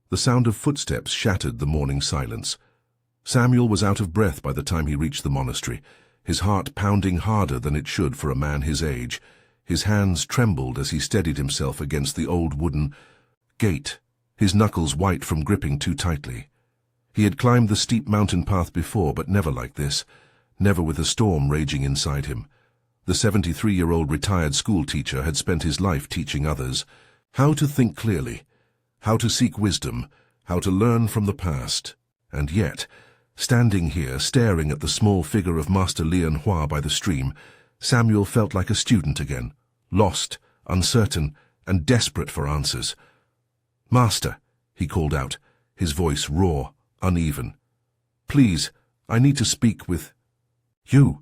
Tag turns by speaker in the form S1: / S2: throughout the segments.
S1: The sound of footsteps shattered the morning silence. Samuel was out of breath by the time he reached the monastery, his heart pounding harder than it should for a man his age. His hands trembled as he steadied himself against the old wooden gate, his knuckles white from gripping too tightly. He had climbed the steep mountain path before, but never like this, never with a storm raging inside him. The 73-year-old retired school teacher had spent his life teaching others how to think clearly, how to seek wisdom, how to learn from the past. And yet, standing here, staring at the small figure of Master Lian Hua by the stream, Samuel felt like a student again, lost, uncertain, and desperate for answers. "Master," he called out, his voice raw, uneven. "Please, I need to speak with you."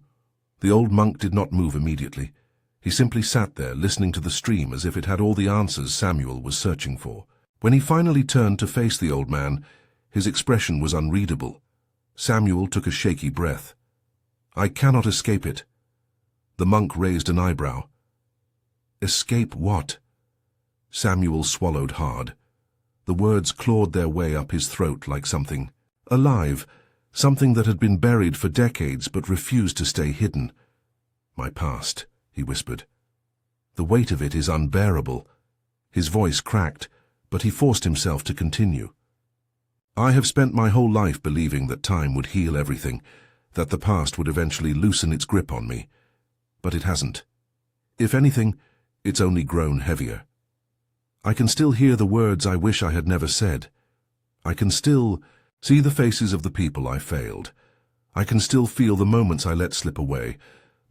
S1: The old monk did not move immediately. He simply sat there, listening to the stream as if it had all the answers Samuel was searching for. When he finally turned to face the old man, his expression was unreadable. Samuel took a shaky breath. "I cannot escape it." The monk raised an eyebrow. "Escape what?" Samuel swallowed hard. The words clawed their way up his throat like something alive, something that had been buried for decades but refused to stay hidden. "My past," he whispered. "The weight of it is unbearable." His voice cracked, but he forced himself to continue. "I have spent my whole life believing that time would heal everything, that the past would eventually loosen its grip on me. But it hasn't. If anything, it's only grown heavier. I can still hear the words I wish I had never said. I can still see the faces of the people I failed. I can still feel the moments I let slip away,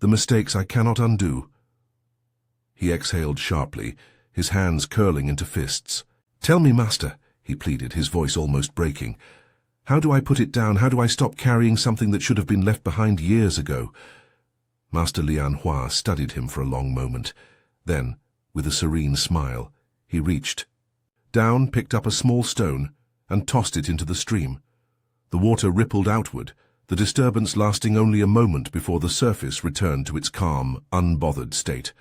S1: the mistakes I cannot undo." He exhaled sharply, his hands curling into fists. "Tell me, Master," he pleaded, his voice almost breaking. "How do I put it down? How do I stop carrying something that should have been left behind years ago?" Master Lian Hua studied him for a long moment. Then, with a serene smile, he reached down, picked up a small stone, and tossed it into the stream. The water rippled outward, the disturbance lasting only a moment before the surface returned to its calm, unbothered state.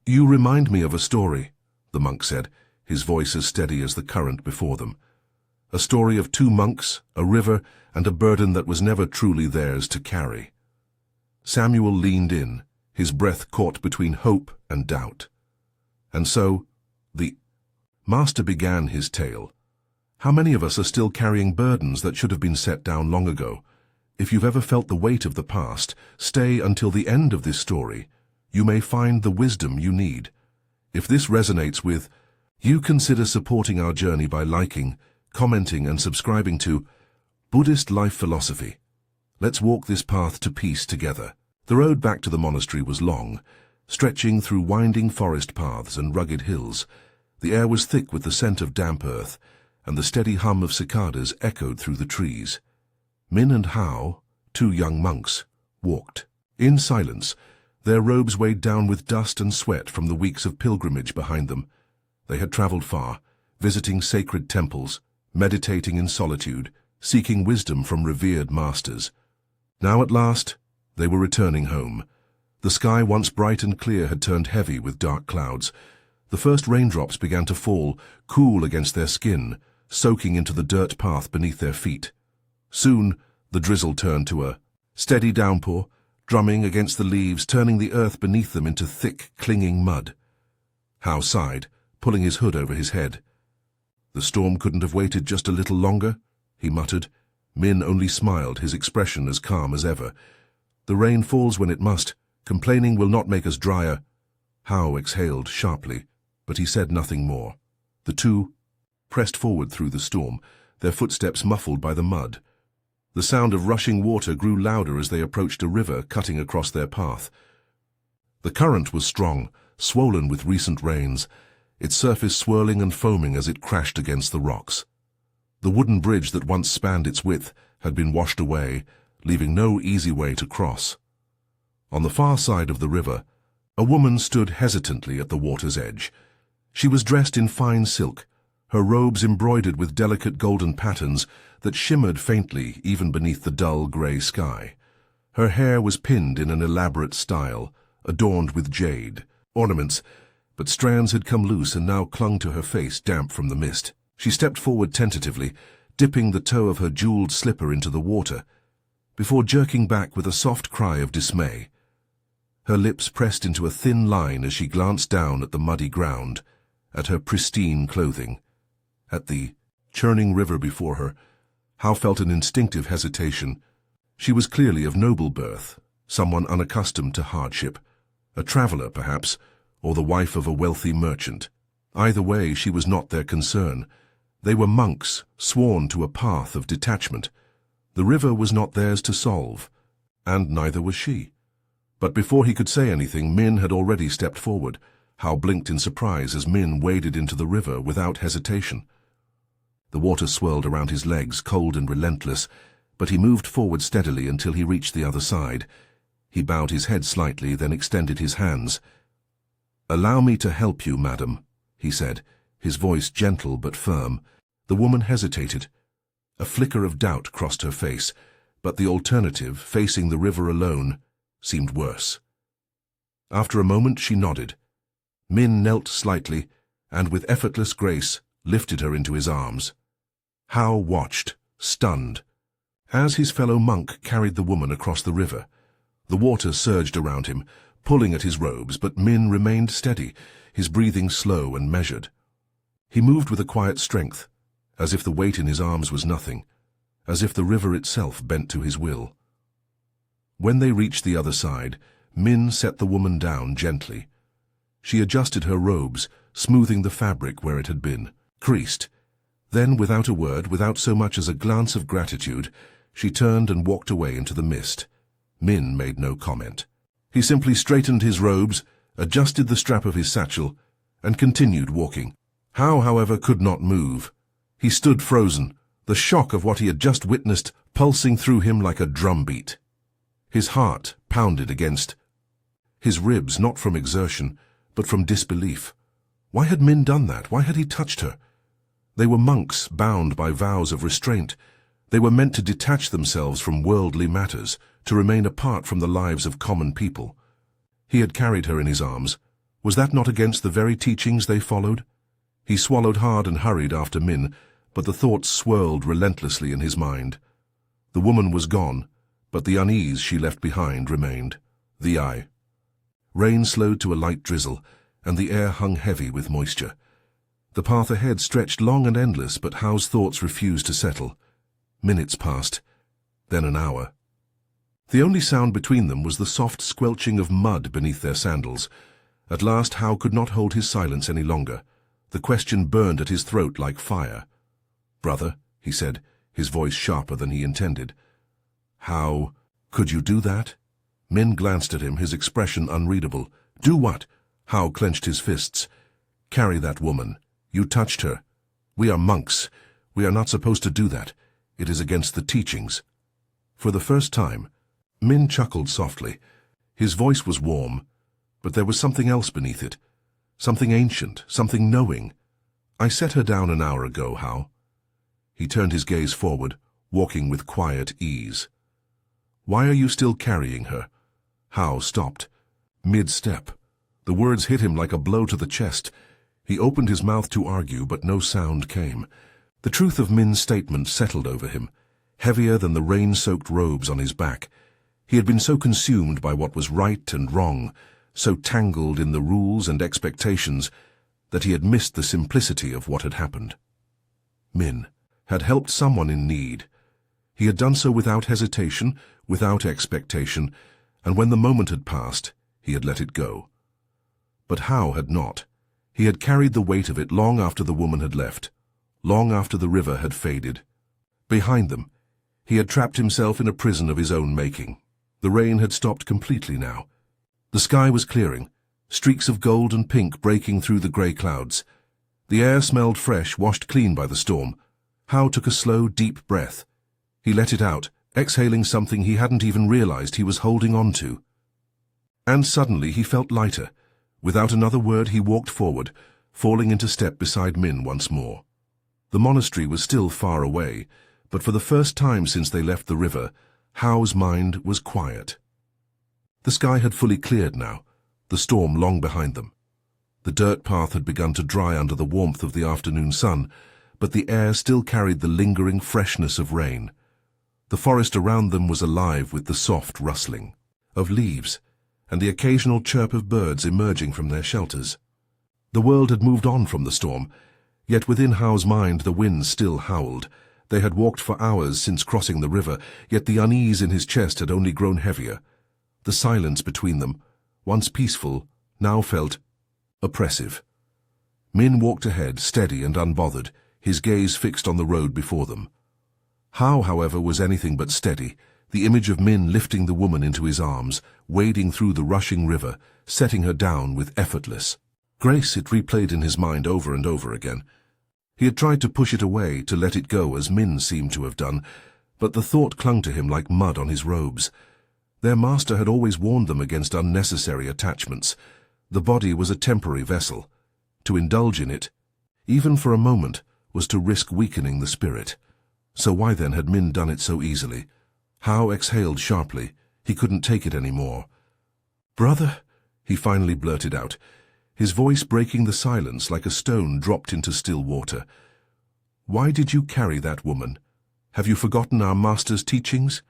S1: "You remind me of a story," the monk said, his voice as steady as the current before them. "A story of two monks, a river, and a burden that was never truly theirs to carry." Samuel leaned in, his breath caught between hope and doubt. "And so, the Master began his tale. How many of us are still carrying burdens that should have been set down long ago? If you've ever felt the weight of the past, stay until the end of this story. You may find the wisdom you need. If this resonates with you, consider supporting our journey by liking, commenting, and subscribing to Buddhist Life Philosophy. Let's walk this path to peace together." The road back to the monastery was long, stretching through winding forest paths and rugged hills. The air was thick with the scent of damp earth, and the steady hum of cicadas echoed through the trees. Minh and Hạo, two young monks, walked. In silence, their robes weighed down with dust and sweat from the weeks of pilgrimage behind them. They had traveled far, visiting sacred temples, meditating in solitude, seeking wisdom from revered masters. Now at last, they were returning home. The sky, once bright and clear, had turned heavy with dark clouds. The first raindrops began to fall, cool against their skin, soaking into the dirt path beneath their feet. Soon, the drizzle turned to a steady downpour, drumming against the leaves, turning the earth beneath them into thick, clinging mud. Hạo sighed, pulling his hood over his head. "The storm couldn't have waited just a little longer," he muttered. Minh only smiled, his expression as calm as ever. "The rain falls when it must. Complaining will not make us drier." Hạo exhaled sharply, but he said nothing more. The two pressed forward through the storm, their footsteps muffled by the mud. The sound of rushing water grew louder as they approached a river cutting across their path. The current was strong, swollen with recent rains, its surface swirling and foaming as it crashed against the rocks. The wooden bridge that once spanned its width had been washed away, leaving no easy way to cross. On the far side of the river, a woman stood hesitantly at the water's edge. She was dressed in fine silk, her robes embroidered with delicate golden patterns that shimmered faintly even beneath the dull grey sky. Her hair was pinned in an elaborate style, adorned with jade ornaments, but strands had come loose and now clung to her face, damp from the mist. She stepped forward tentatively, dipping the toe of her jeweled slipper into the water, before jerking back with a soft cry of dismay. Her lips pressed into a thin line as she glanced down at the muddy ground, at her pristine clothing, at the churning river before her. Hao felt an instinctive hesitation. She was clearly of noble birth, someone unaccustomed to hardship, a traveler perhaps, or the wife of a wealthy merchant. Either way, she was not their concern. They were monks, sworn to a path of detachment. The river was not theirs to solve, and neither was she. But before he could say anything, Min had already stepped forward. Hao blinked in surprise as Min waded into the river without hesitation. The water swirled around his legs, cold and relentless, but he moved forward steadily until he reached the other side. He bowed his head slightly, then extended his hands. "Allow me to help you, madam," he said, his voice gentle but firm. The woman hesitated. A flicker of doubt crossed her face, but the alternative, facing the river alone, seemed worse. After a moment she nodded. Min knelt slightly, and with effortless grace lifted her into his arms. Hao watched, stunned, as his fellow monk carried the woman across the river. The water surged around him, pulling at his robes, but Min remained steady, his breathing slow and measured. He moved with a quiet strength, as if the weight in his arms was nothing, as if the river itself bent to his will. When they reached the other side, Min set the woman down gently. She adjusted her robes, smoothing the fabric where it had been creased. Then, without a word, without so much as a glance of gratitude, she turned and walked away into the mist. Min made no comment. He simply straightened his robes, adjusted the strap of his satchel, and continued walking. Hao, however, could not move. He stood frozen, the shock of what he had just witnessed pulsing through him like a drumbeat. His heart pounded against his ribs, not from exertion, but from disbelief. Why had Min done that? Why had he touched her? They were monks bound by vows of restraint. They were meant to detach themselves from worldly matters, to remain apart from the lives of common people. He had carried her in his arms. Was that not against the very teachings they followed? He swallowed hard and hurried after Min, but the thoughts swirled relentlessly in his mind. The woman was gone, but the unease she left behind remained. The eye. Rain slowed to a light drizzle, and the air hung heavy with moisture. The path ahead stretched long and endless, but Hao's thoughts refused to settle. Minutes passed, then an hour. The only sound between them was the soft squelching of mud beneath their sandals. At last Hao could not hold his silence any longer. The question burned at his throat like fire. "Brother," he said, his voice sharper than he intended. "How could you do that?" Min glanced at him, his expression unreadable. "Do what?" Hao clenched his fists. "Carry that woman. You touched her. We are monks. We are not supposed to do that. It is against the teachings." For the first time, Min chuckled softly. His voice was warm, but there was something else beneath it. Something ancient, something knowing. "I set her down an hour ago, Hao." He turned his gaze forward, walking with quiet ease. "Why are you still carrying her?" Hao stopped, mid-step. The words hit him like a blow to the chest. He opened his mouth to argue, but no sound came. The truth of Min's statement settled over him, heavier than the rain-soaked robes on his back. He had been so consumed by what was right and wrong, so tangled in the rules and expectations, that he had missed the simplicity of what had happened. Min had helped someone in need. He had done so without hesitation, without expectation, and when the moment had passed, he had let it go. But Hao had not. He had carried the weight of it long after the woman had left, long after the river had faded. Behind them, he had trapped himself in a prison of his own making. The rain had stopped completely now. The sky was clearing, streaks of gold and pink breaking through the grey clouds. The air smelled fresh, washed clean by the storm. Hao took a slow, deep breath. He let it out, exhaling something he hadn't even realized he was holding on to. And suddenly he felt lighter. Without another word he walked forward, falling into step beside Min once more. The monastery was still far away, but for the first time since they left the river, Hao's mind was quiet. The sky had fully cleared now, the storm long behind them. The dirt path had begun to dry under the warmth of the afternoon sun, but the air still carried the lingering freshness of rain. The forest around them was alive with the soft rustling of leaves and the occasional chirp of birds emerging from their shelters. The world had moved on from the storm, yet within Hao's mind the wind still howled. They had walked for hours since crossing the river, yet the unease in his chest had only grown heavier. The silence between them, once peaceful, now felt oppressive. Min walked ahead, steady and unbothered, his gaze fixed on the road before them. Hao, however, was anything but steady, the image of Min lifting the woman into his arms, wading through the rushing river, setting her down with effortless grace. It replayed in his mind over and over again. He had tried to push it away, to let it go as Min seemed to have done, but the thought clung to him like mud on his robes. Their master had always warned them against unnecessary attachments. The body was a temporary vessel. To indulge in it, even for a moment, was to risk weakening the spirit. So why then had Min done it so easily? Hao exhaled sharply. He couldn't take it any more. "Brother," he finally blurted out, his voice breaking the silence like a stone dropped into still water. "Why did you carry that woman? Have you forgotten our master's teachings?"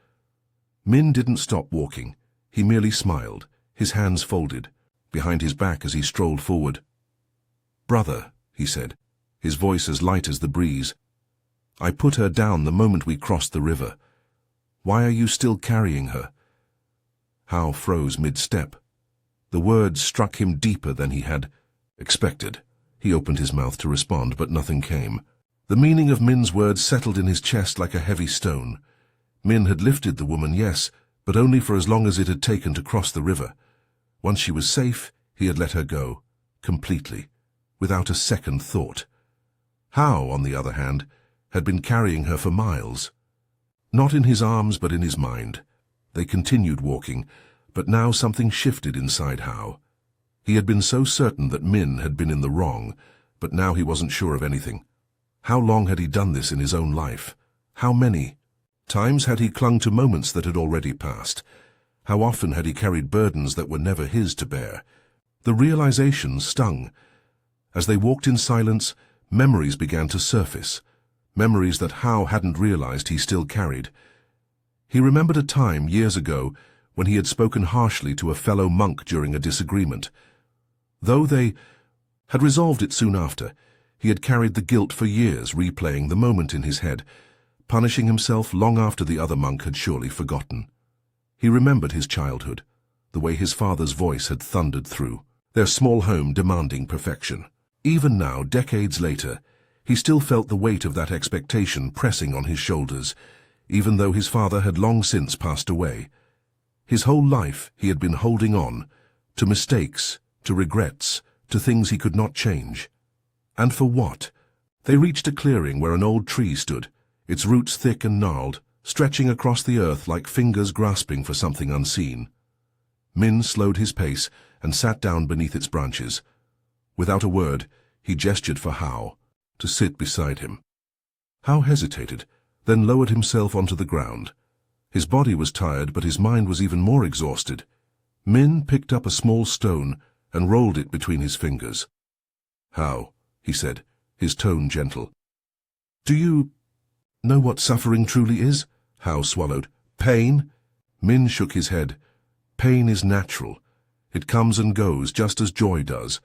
S1: Min didn't stop walking. He merely smiled, his hands folded, behind his back as he strolled forward. "Brother," he said, his voice as light as the breeze, "I put her down the moment we crossed the river. Why are you still carrying her?" Hao froze mid-step. The words struck him deeper than he had expected. He opened his mouth to respond, but nothing came. The meaning of Min's words settled in his chest like a heavy stone. Min had lifted the woman, yes, but only for as long as it had taken to cross the river. Once she was safe, he had let her go, completely, without a second thought. Hao, on the other hand, had been carrying her for miles. Not in his arms, but in his mind. They continued walking, but now something shifted inside Hao. He had been so certain that Min had been in the wrong, but now he wasn't sure of anything. How long had he done this in his own life? How many times had he clung to moments that had already passed? How often had he carried burdens that were never his to bear? The realization stung. As they walked in silence, memories began to surface, memories that Hao hadn't realized he still carried. He remembered a time, years ago, when he had spoken harshly to a fellow monk during a disagreement. Though they had resolved it soon after, he had carried the guilt for years, replaying the moment in his head, punishing himself long after the other monk had surely forgotten. He remembered his childhood, the way his father's voice had thundered through, their small home demanding perfection. Even now, decades later, he still felt the weight of that expectation pressing on his shoulders, even though his father had long since passed away. His whole life he had been holding on, to mistakes, to regrets, to things he could not change. And for what? They reached a clearing where an old tree stood, its roots thick and gnarled, stretching across the earth like fingers grasping for something unseen. Min slowed his pace and sat down beneath its branches. Without a word, he gestured for Hao to sit beside him. Hao hesitated, then lowered himself onto the ground. His body was tired, but his mind was even more exhausted. Min picked up a small stone and rolled it between his fingers. "Hao," he said, his tone gentle. "Do you know what suffering truly is?" Hao swallowed. "Pain?" Min shook his head. "Pain is natural. It comes and goes just as joy does.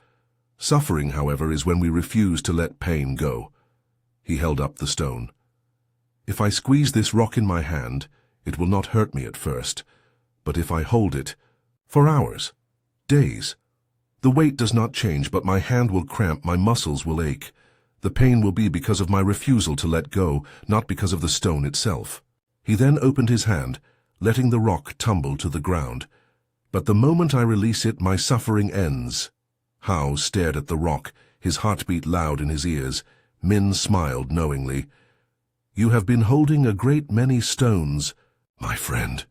S1: Suffering, however, is when we refuse to let pain go." He held up the stone. "If I squeeze this rock in my hand, it will not hurt me at first. But if I hold it, for hours, days, the weight does not change, but my hand will cramp, my muscles will ache. The pain will be because of my refusal to let go, not because of the stone itself." He then opened his hand, letting the rock tumble to the ground. "But the moment I release it, my suffering ends." Hao stared at the rock, his heartbeat loud in his ears. Min smiled knowingly. "You have been holding a great many stones, my friend."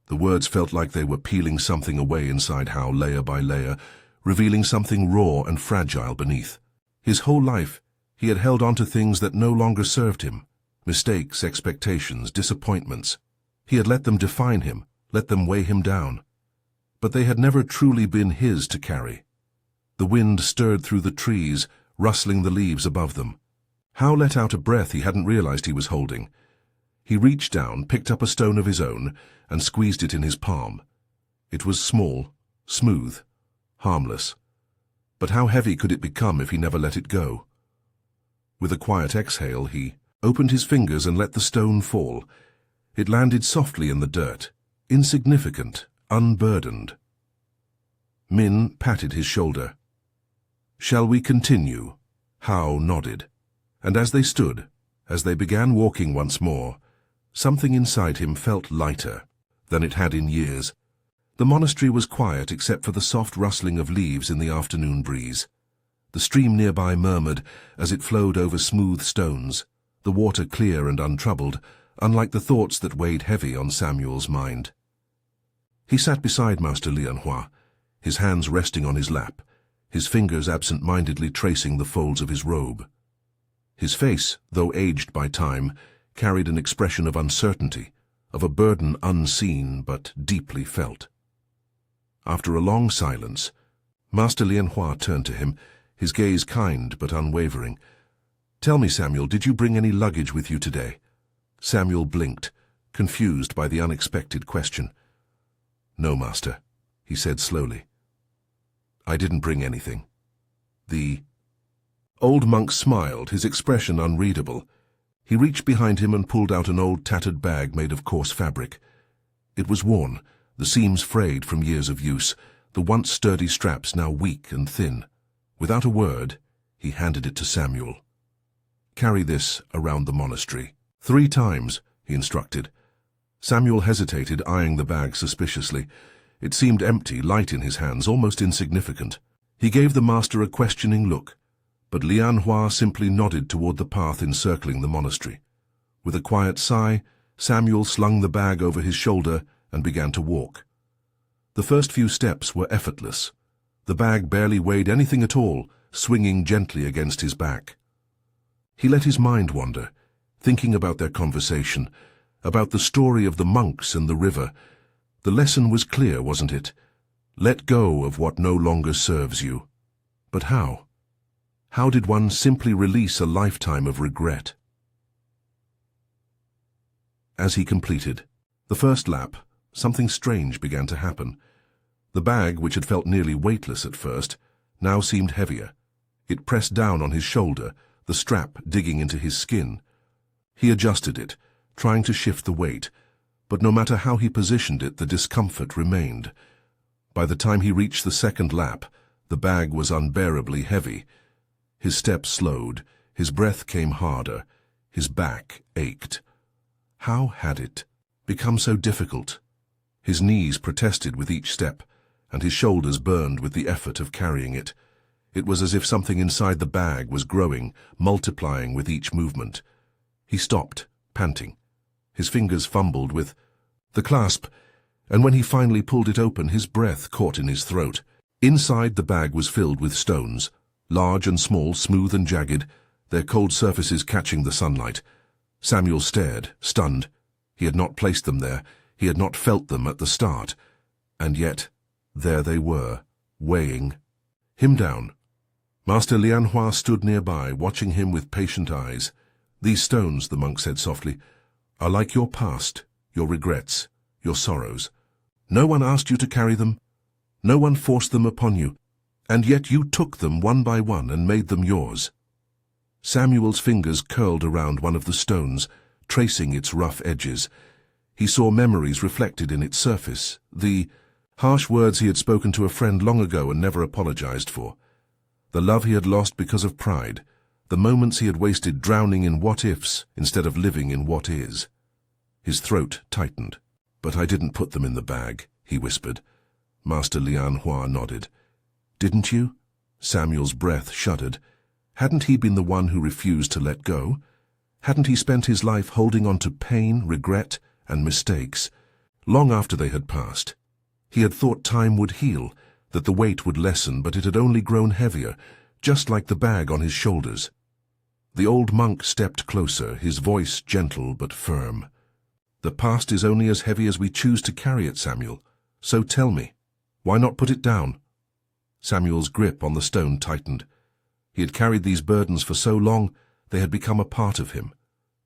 S1: The words felt like they were peeling something away inside Hao layer by layer, revealing something raw and fragile beneath. His whole life, he had held on to things that no longer served him. Mistakes, expectations, disappointments. He had let them define him, let them weigh him down. But they had never truly been his to carry. The wind stirred through the trees, rustling the leaves above them. Hao let out a breath he hadn't realized he was holding. He reached down, picked up a stone of his own, and squeezed it in his palm. It was small, smooth, harmless. But how heavy could it become if he never let it go? With a quiet exhale, he opened his fingers and let the stone fall. It landed softly in the dirt, insignificant, unburdened. Min patted his shoulder. "Shall we continue?" Hao nodded. And as they stood, as they began walking once more, something inside him felt lighter than it had in years. The monastery was quiet except for the soft rustling of leaves in the afternoon breeze. The stream nearby murmured as it flowed over smooth stones, the water clear and untroubled, unlike the thoughts that weighed heavy on Samuel's mind. He sat beside Master Lian Hua, his hands resting on his lap, his fingers absent-mindedly tracing the folds of his robe. His face, though aged by time, carried an expression of uncertainty, of a burden unseen but deeply felt. After a long silence, Master Lian Hua turned to him, his gaze kind but unwavering. "Tell me, Samuel, did you bring any luggage with you today?" Samuel blinked, confused by the unexpected question. "No, Master," he said slowly. "I didn't bring anything." The old monk smiled, his expression unreadable. He reached behind him and pulled out an old tattered bag made of coarse fabric. It was worn, the seams frayed from years of use, the once sturdy straps now weak and thin. Without a word, he handed it to Samuel. "Carry this around the monastery. 3 times, he instructed. Samuel hesitated, eyeing the bag suspiciously. It seemed empty, light in his hands, almost insignificant. He gave the master a questioning look, but Lian Hua simply nodded toward the path encircling the monastery. With a quiet sigh, Samuel slung the bag over his shoulder and began to walk. The first few steps were effortless. The bag barely weighed anything at all, swinging gently against his back. He let his mind wander, thinking about their conversation, about the story of the monks and the river. The lesson was clear, wasn't it? Let go of what no longer serves you. But how? How did one simply release a lifetime of regret? As he completed the first lap, something strange began to happen. The bag, which had felt nearly weightless at first, now seemed heavier. It pressed down on his shoulder, the strap digging into his skin. He adjusted it, trying to shift the weight, but no matter how he positioned it, the discomfort remained. By the time he reached the second lap, the bag was unbearably heavy. His steps slowed, his breath came harder, his back ached. How had it become so difficult? His knees protested with each step, and his shoulders burned with the effort of carrying it. It was as if something inside the bag was growing, multiplying with each movement. He stopped, panting. His fingers fumbled with the clasp, and when he finally pulled it open, his breath caught in his throat. Inside, the bag was filled with stones, large and small, smooth and jagged, their cold surfaces catching the sunlight. Samuel stared, stunned. He had not placed them there. He had not felt them at the start. And yet, there they were, weighing him down. Master Lian Hua stood nearby, watching him with patient eyes. "These stones," the monk said softly, "are like your past, your regrets, your sorrows. No one asked you to carry them. No one forced them upon you. And yet you took them one by one and made them yours." Samuel's fingers curled around one of the stones, tracing its rough edges. He saw memories reflected in its surface, the harsh words he had spoken to a friend long ago and never apologized for, the love he had lost because of pride, the moments he had wasted drowning in what-ifs instead of living in what is. His throat tightened. "But I didn't put them in the bag," he whispered. Master Lian Hua nodded. "Didn't you?" Samuel's breath shuddered. Hadn't he been the one who refused to let go? Hadn't he spent his life holding on to pain, regret, and mistakes? Long after they had passed, he had thought time would heal, that the weight would lessen, but it had only grown heavier, just like the bag on his shoulders. The old monk stepped closer, his voice gentle but firm. "The past is only as heavy as we choose to carry it, Samuel. So tell me, why not put it down?" Samuel's grip on the stone tightened. He had carried these burdens for so long, They had become a part of him.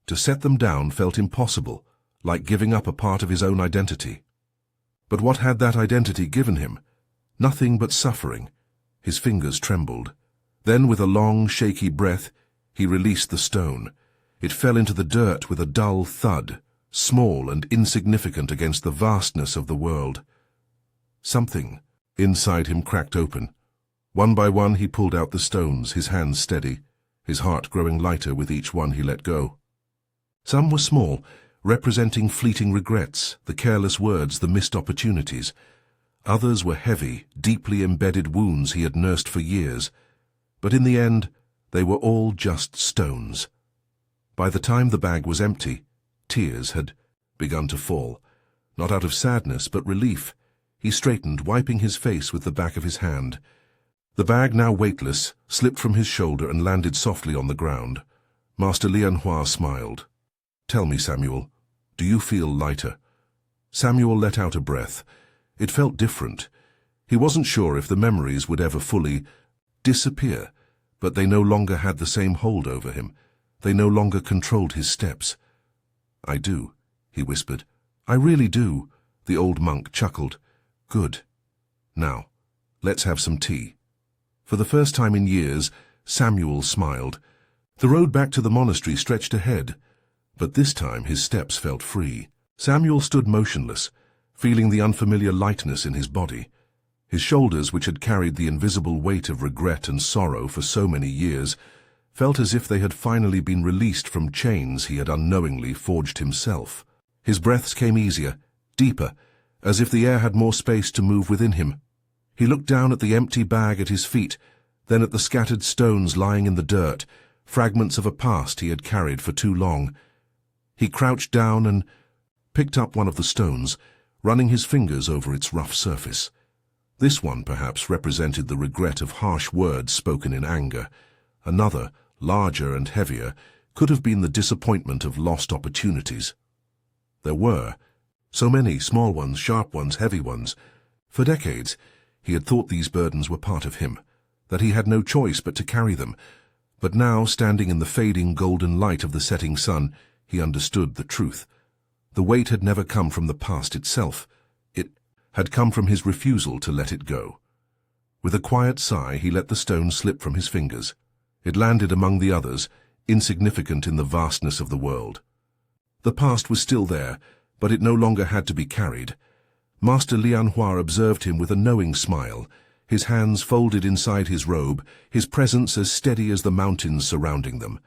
S1: To set them down felt impossible, like giving up a part of his own identity. But what had that identity given him? Nothing but suffering. His fingers trembled. Then, with a long, shaky breath, he released the stone. It fell into the dirt with a dull thud, small and insignificant against the vastness of the world. Something inside him cracked open. One by one he pulled out the stones, his hands steady, his heart growing lighter with each one he let go. Some were small, representing fleeting regrets, the careless words, the missed opportunities. Others were heavy, deeply embedded wounds he had nursed for years. But in the end, they were all just stones. By the time the bag was empty, tears had begun to fall. Not out of sadness, but relief. He straightened, wiping his face with the back of his hand. The bag, now weightless, slipped from his shoulder and landed softly on the ground. Master Lian Hua smiled. "Tell me, Samuel, do you feel lighter?" Samuel let out a breath. It felt different. He wasn't sure if the memories would ever fully disappear, but they no longer had the same hold over him. They no longer controlled his steps. "I do," he whispered. "I really do." The old monk chuckled. "Good. Now, let's have some tea." For the first time in years, Samuel smiled. The road back to the monastery stretched ahead, but this time his steps felt free. Samuel stood motionless, feeling the unfamiliar lightness in his body. His shoulders, which had carried the invisible weight of regret and sorrow for so many years, felt as if they had finally been released from chains he had unknowingly forged himself. His breaths came easier, deeper, as if the air had more space to move within him. He looked down at the empty bag at his feet, then at the scattered stones lying in the dirt, fragments of a past he had carried for too long. He crouched down and picked up one of the stones, running his fingers over its rough surface. This one perhaps represented the regret of harsh words spoken in anger. Another, larger and heavier, could have been the disappointment of lost opportunities. There were so many small ones, sharp ones, heavy ones. For decades, he had thought these burdens were part of him, that he had no choice but to carry them. But now, standing in the fading golden light of the setting sun, he understood the truth. The weight had never come from the past itself. It had come from his refusal to let it go. With a quiet sigh, he let the stone slip from his fingers. It landed among the others, insignificant in the vastness of the world. The past was still there, but it no longer had to be carried. Master Lian Hua observed him with a knowing smile, his hands folded inside his robe, his presence as steady as the mountains surrounding them.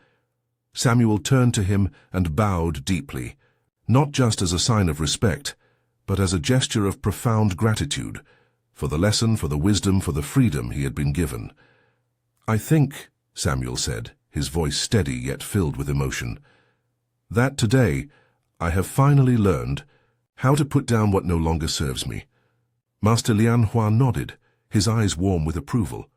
S1: Samuel turned to him and bowed deeply, not just as a sign of respect, but as a gesture of profound gratitude, for the lesson, for the wisdom, for the freedom he had been given. "I think," Samuel said, his voice steady yet filled with emotion, "that today I have finally learned how to put down what no longer serves me." Master Lian Hua nodded, his eyes warm with approval.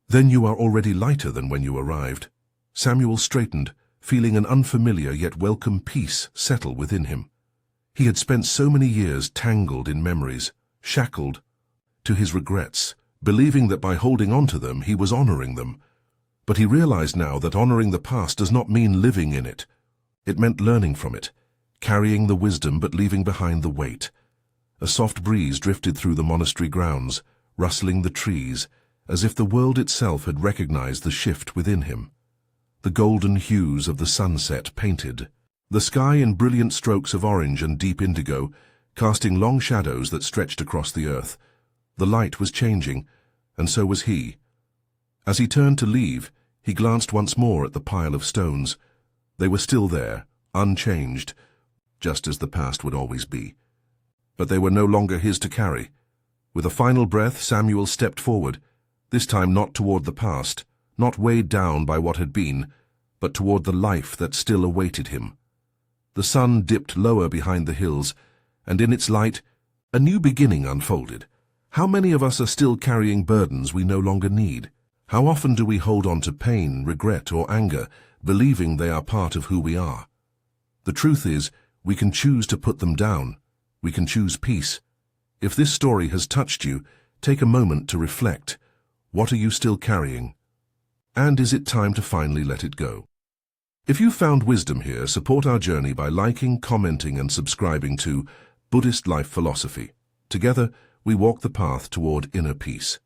S1: "Then you are already lighter than when you arrived." Samuel straightened, feeling an unfamiliar yet welcome peace settle within him. He had spent so many years tangled in memories, shackled to his regrets, believing that by holding on to them he was honoring them. But he realized now that honoring the past does not mean living in it. It meant learning from it, carrying the wisdom but leaving behind the weight. A soft breeze drifted through the monastery grounds, rustling the trees, as if the world itself had recognized the shift within him. The golden hues of the sunset painted the sky in brilliant strokes of orange and deep indigo, casting long shadows that stretched across the earth. The light was changing, and so was he. As he turned to leave, he glanced once more at the pile of stones. They were still there, unchanged, just as the past would always be. But they were no longer his to carry. With a final breath, Samuel stepped forward, this time not toward the past, not weighed down by what had been, but toward the life that still awaited him. The sun dipped lower behind the hills, and in its light, a new beginning unfolded. How many of us are still carrying burdens we no longer need? How often do we hold on to pain, regret, or anger, believing they are part of who we are? The truth is, we can choose to put them down. We can choose peace. If this story has touched you, take a moment to reflect. What are you still carrying? And is it time to finally let it go? If you found wisdom here, support our journey by liking, commenting, and subscribing to Buddhist Life Philosophy. Together, we walk the path toward inner peace.